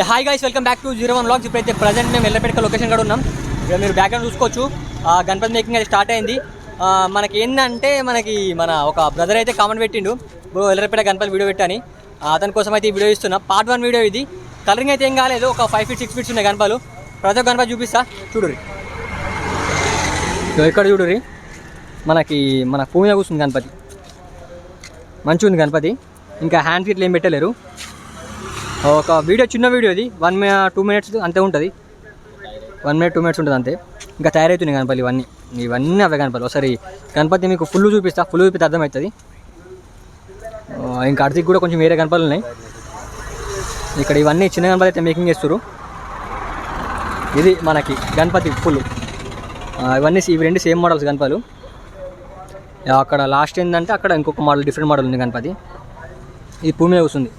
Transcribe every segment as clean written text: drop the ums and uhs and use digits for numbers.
Hi guys, welcome back to 01 Vlogs. ఇప్పుడైతే present మేము Yellapeta location కూడా ఉన్నాం. ఇక్కడ మీరు బ్యాక్గ్రౌండ్ చూసుకోవచ్చు. గణపతి మేకింగ్ అయితే స్టార్ట్ అయింది. మనకి ఏంటంటే మన ఒక బ్రదర్ అయితే కామెంట్ పెట్టిండు, బ్రో ఎల్లపేట గణపతి వీడియో పెట్టాని. అతని కోసం అయితే ఈ వీడియో ఇస్తున్నా. పార్ట్ 1 వీడియో ఇది. కలరింగ్ అయితే ఏం కాలేదు, ఒక 5 feet 6 feet ఉన్నాయి గణపలు. ప్రతి ఒక్క గణపతి చూపిస్తా, చూడుర్రి. ఇక్కడ చూడుర్రి, మన భూమి మీద కూర్చుంది గణపతి. మంచిగా ఉంది గణపతి. ఇంకా హ్యాండ్ ఫీట్లు ఏం పెట్టలేరు. ఒక వీడియో, చిన్న వీడియో ఇది, 1-2 minutes అంతే ఉంటుంది. 1 minute 2 minutes ఉంటుంది అంతే. ఇంకా తయారవుతున్నాయి గణపతి. ఇవన్నీ అవే గణపతి. ఒకసారి గణపతి మీకు ఫుల్ చూపిస్తే అర్థమవుతుంది. ఇంకా అర్ధికి కూడా కొంచెం వేరే గణపతులు ఉన్నాయి. ఇక్కడ ఇవన్నీ చిన్న గణపతి అయితే మేకింగ్ చేస్తారు. ఇది మనకి గణపతి ఫుల్. ఇవి రెండు సేమ్ మోడల్స్ గణపతులు. అక్కడ లాస్ట్ ఏంటంటే అక్కడ ఇంకొక మోడల్, డిఫరెంట్ మోడల్ ఉంది గణపతి. ఇది భూమి మీద కూర్చుంది.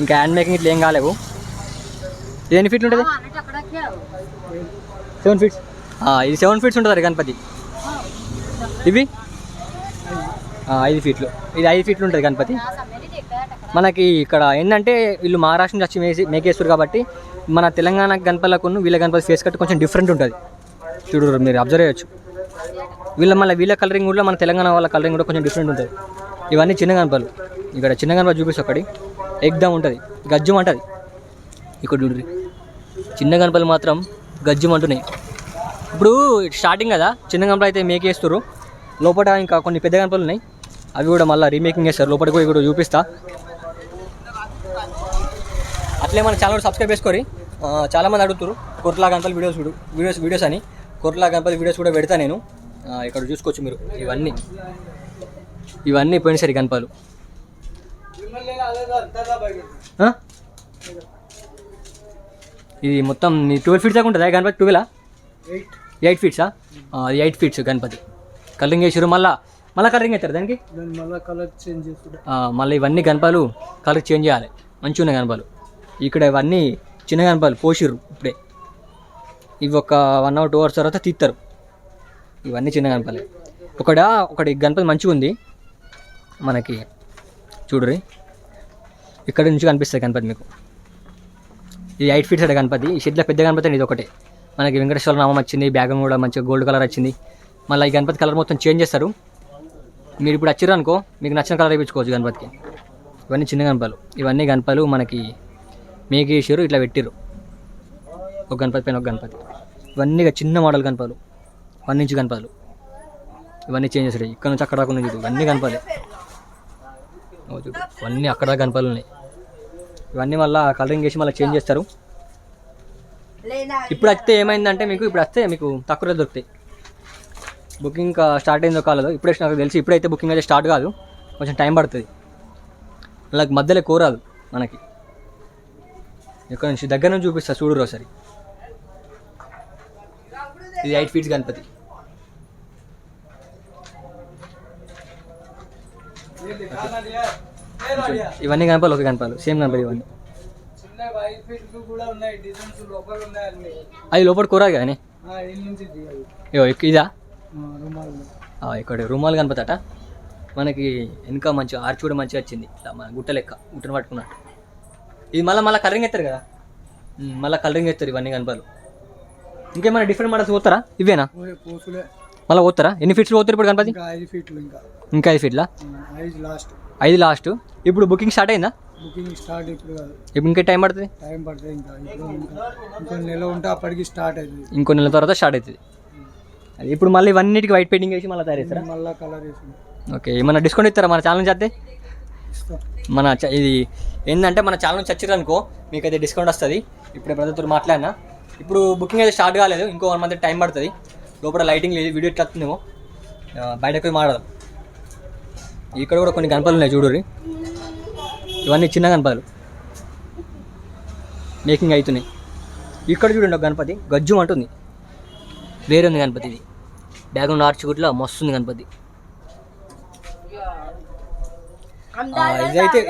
ఇంకా హ్యాండ్ మేకింగ్ ఇట్లా ఏం కాలేవు. ఇది ఎన్ని ఫీట్లు ఉంటుంది? 7 feet. ఇది 7 feet ఉంటుంది గణపతి. ఇవి 5 feet. ఇది 5 feet ఉంటుంది గణపతి. మనకి ఇక్కడ ఏంటంటే వీళ్ళు మహారాష్ట్ర నుంచి వచ్చి మేకేస్తారు కాబట్టి మన తెలంగాణ గణపతులకు వీళ్ళ గణపతి ఫేస్ కట్ కొంచెం డిఫరెంట్ ఉంటుంది. చూడు, మీరు అబ్జర్వ్ చేయొచ్చు. వీళ్ళ కలరింగ్ కూడా మన తెలంగాణ వాళ్ళ కలరింగ్ కూడా కొంచెం డిఫరెంట్ ఉంటుంది. ఇవన్నీ చిన్న గణపతులు. ఇక్కడ చిన్న గణపతి చూపిస్తే ఒకటి ఎగ్దమ్ ఉంటుంది, గజ్జం అంటుంది. ఇక్కడ చూడండి, చిన్న గణపతులు మాత్రం గజ్జం అంటున్నాయి. ఇప్పుడు స్టార్టింగ్ కదా, చిన్న గణపతులు అయితే మేకేస్తారు. లోపల ఇంకా కొన్ని పెద్ద గణపతులు ఉన్నాయి, అవి కూడా మళ్ళీ రీమేకింగ్ చేస్తారు. లోపల కూడా ఇక్కడ చూపిస్తా. అట్లే మన ఛానల్ సబ్స్క్రైబ్ చేసుకోరి. చాలామంది అడుగుతారు కొట్లా గణపతి వీడియోస్ అని. కొట్లా గణపతి వీడియోస్ కూడా పెడతా నేను. ఇక్కడ చూసుకోవచ్చు మీరు. ఇవన్నీ పోయినసరి గణపతులు. ఇది మొత్తం 12 feet దాకా ఉంటుంది గణపతి. 12 8 feet. అది 8 feet గణపతి. కలరింగ్ చేసారు. మళ్ళీ కలరింగ్ అవుతారు దానికి. మళ్ళీ ఇవన్నీ గణపతులు కలర్ చేంజ్ చేయాలి. మంచిగా ఉన్నాయి గణపతులు. ఇక్కడ ఇవన్నీ చిన్న గణపతులు పోసిర్రు ఇప్పుడే. ఇవి ఒక 1 hour 2 hours తర్వాత తీస్తారు. ఇవన్నీ చిన్న గణపతులు. ఒకటి గణపతి మంచిగా ఉంది మనకి. చూడరి, ఇక్కడ నుంచి కనిపిస్తుంది గణపతి మీకు. ఇది 8 feet గణపతి. ఈ షెడ్లో పెద్ద గణపతి ఇది ఒకటే. మనకి వెంకటేశ్వర నామం వచ్చింది. బ్యాక్గ్రౌండ్ కూడా మంచిగా గోల్డ్ కలర్ వచ్చింది. మళ్ళీ ఈ గణపతి కలర్ మొత్తం చేంజ్ చేస్తారు. మీరు ఇప్పుడు వచ్చారు అనుకో, మీకు నచ్చిన కలర్ వేయించుకోవచ్చు గణపతికి. ఇవన్నీ చిన్న గణపతులు. ఇవన్నీ గణపతులు మనకి మేకేసారు, ఇట్లా పెట్టిర్రు. ఒక గణపతి పైన ఒక గణపతి. ఇవన్నీ చిన్న మోడల్ గణపతులు, 1 inch గణపతులు. ఇవన్నీ చేంజ్ చేస్తారు. ఇక్కడ నుంచి అక్కడ దాకా ఉన్నాయి. ఇవన్నీ గణపతులు. ఇవన్నీ అక్కడ గణపతులు ఉన్నాయి. ఇవన్నీ మళ్ళీ కలరింగ్ చేసి మళ్ళీ చేంజ్ చేస్తారు. ఇప్పుడు వస్తే ఏమైందంటే మీకు తక్కువ రేట్ దొరుకుతాయి. బుకింగ్ స్టార్ట్ అయిందో కాలేదో ఇప్పుడే నాకు తెలిసి. ఇప్పుడైతే బుకింగ్ అయితే స్టార్ట్ కాదు, కొంచెం టైం పడుతుంది. అలాగే మధ్యలో కోరాదు మనకి. ఇక్కడ నుంచి దగ్గర నుంచి చూపిస్తా, చూడరు ఒకసారి. ఇది 8 feet గణపతి. ఇవన్నీ గణపతులు ఒక గణపతులు, సేమ్ గణపతి. ఇవన్నీ అది లోపల కూరాదు కానీ. ఇదా ఇక్కడ రుమాల్ గణపతి అట. మనకి వెనక మంచిగా ఆర్చ్ కూడా మంచిగా వచ్చింది. ఇట్లా మన గుట్టను పట్టుకున్నట్టు. ఇది మళ్ళీ కలరింగ్ ఎత్తారు కదా, మళ్ళీ కలరింగ్ ఎత్తారు ఇవన్నీ గణపతులు. ఇంకేమైనా డిఫరెంట్ మోడల్స్ పోతారా? ఇవేనా మళ్ళీ పోతారా? ఎన్ని ఫీట్స్ పోతారు ఇప్పుడు గణపతి? ఇంకా 5 feet. 5 లాస్ట్. ఇప్పుడు బుకింగ్ స్టార్ట్ అయిందా? ఇప్పుడు ఇంకా టైం పడుతుంది. ఇంకో నెల తర్వాత స్టార్ట్ అవుతుంది. అది ఇప్పుడు మళ్ళీ ఇవన్నిటికి వైట్ పెయింటింగ్ వేసి మళ్ళీ తయారు చేస్తారా? ఓకే. ఏమన్నా డిస్కౌంట్ ఇస్తారా మన ఛానల్ నుంచి? అయితే ఇది ఏంటంటే మన ఛానల్ నుంచి వచ్చారు అనుకో, మీకు అయితే డిస్కౌంట్ వస్తుంది. ఇప్పుడు బ్రదర్తో మాట్లాడినా. ఇప్పుడు బుకింగ్ అయితే స్టార్ట్ కాలేదు, ఇంకో 1 month టైం పడుతుంది. లోపల లైటింగ్ లేదు, వీడియో ఎట్లా వస్తుందేమో. బయటకు పోయి మాట్లాడదాం. ఇక్కడ కూడా కొన్ని గణపతులు ఉన్నాయి చూడుర్రి. ఇవన్నీ చిన్న గణపతులు మేకింగ్ అవుతున్నాయి. ఇక్కడ చూడండి ఒక గణపతి గజ్జు అంటుంది. వేరే ఉంది గణపతి. ఇది బ్యాక్గ్రౌండ్ ఆర్చ్ గుట్లా మస్తుంది గణపతి.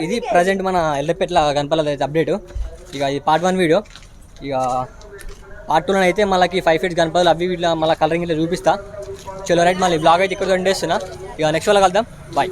ఇది ప్రజెంట్ మన ఎల్లపెట్ల గణపతులు అయితే అప్డేట్. ఇక ఇది పార్ట్ 1 వీడియో. ఇక పార్ట్ 2లో అయితే మళ్ళీ 5 feet గణపతులు అవి ఇట్లా మళ్ళీ కలరింగ్ ఇట్లా చూపిస్తా. చలో రైట్, మళ్ళీ బ్లాగ్ అయితే ఇక్కడ ఎండ్ చేస్తున్నా. ఇక నెక్స్ట్ వాళ్ళ కలుద్దాం. బాయ్.